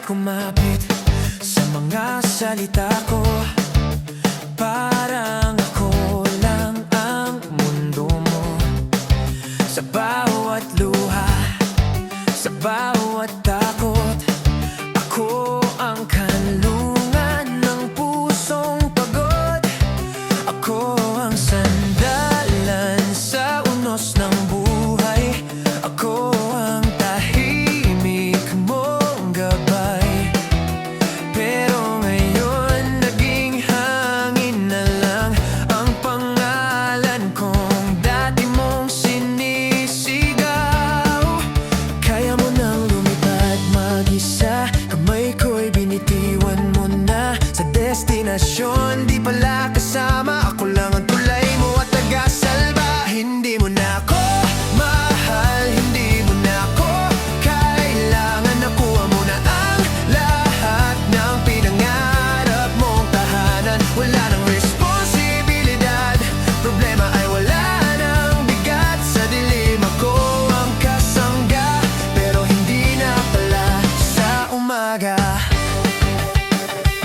kumapit sa mga salita ko. Parang ako lang ang mundo mo. Sa bawat luha, sa bawat takot, ako ang kanlungan ng pusong pagod. Ako ang sandalan sa unos ng buhay. Ako ang tahimik mong gabay. Pero ngayon naging hangin na lang ang pangalan kong dati mong sinisigaw. Kaya mo nang lumipad mag-isa, kamay ko'y binitiwan mo na sa destinasyon. Di pala kasama, ako lang ang tulay mo at taga-salba. Hindi mo na ako mahal, hindi mo na ako kailangan. Nakuha mo na ang lahat ng pinangarap mong tahanan. Wala nang responsibilidad, problema ay wala nang bigat. Sa dilim ako ang kasangga, pero hindi na pala sa umaga.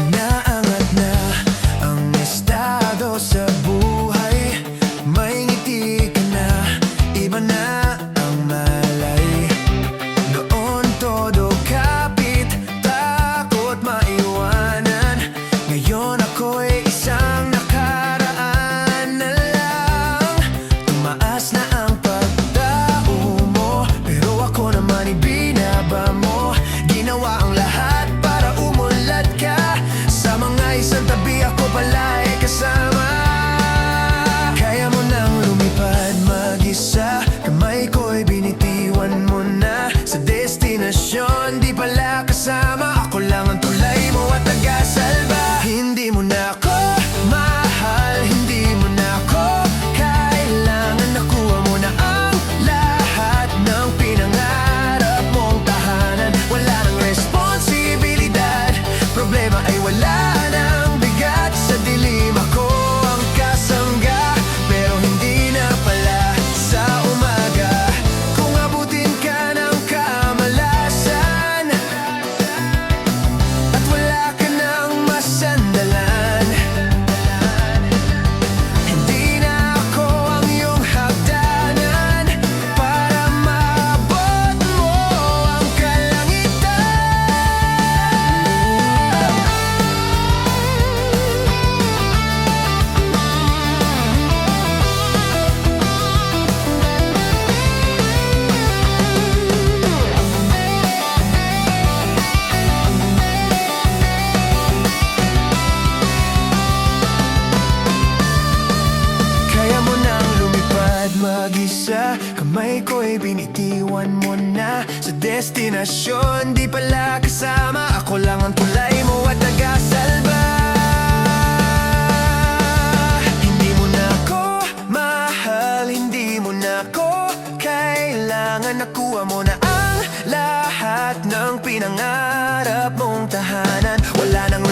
Naangat na ang estado sa buhay. May ngiti ka na, iba na ang malay. Noon todo kapit, takot maiwanan. Ngayon ako'y isang nakaraan na lang. Tumaas na ang pagtao mo, pero ako naman ibinaba mo. Ginawa ang lahat para umunlad ka. Sa mga isang tabi ako pala ay kasama. Kaya mo nang lumipad mag-isa, kamay ko'y binitiwan mo na sa destinasyon. Di pala kasama, ako lang ang tulay mo at taga-salba. Hindi mo na ako mahal, hindi mo na ako kailangan. Nakuha mo na ang lahat ng pinangarap mong tahanan. Wala nang responsibilidad, problema ay wala nang bigat. Sa dilim ako ang kasangga, pero hindi na pala sa umaga. Kung abutin ka ng kamalasan at wala ka nang masandalan, hindi na ako ang iyong hagdanan para maabot mo ang kalangitan. Kaya mo nang lumipad mag-isa, kamay ko'y binitiwan mo na sa destinasyon. Di pala kasama, ako lang ang tulay mo at taga-salba. Hindi mo na ako mahal, hindi mo na ako kailangan. Nakuha mo na ang lahat ng pinangarap mong tahanan. Wala nang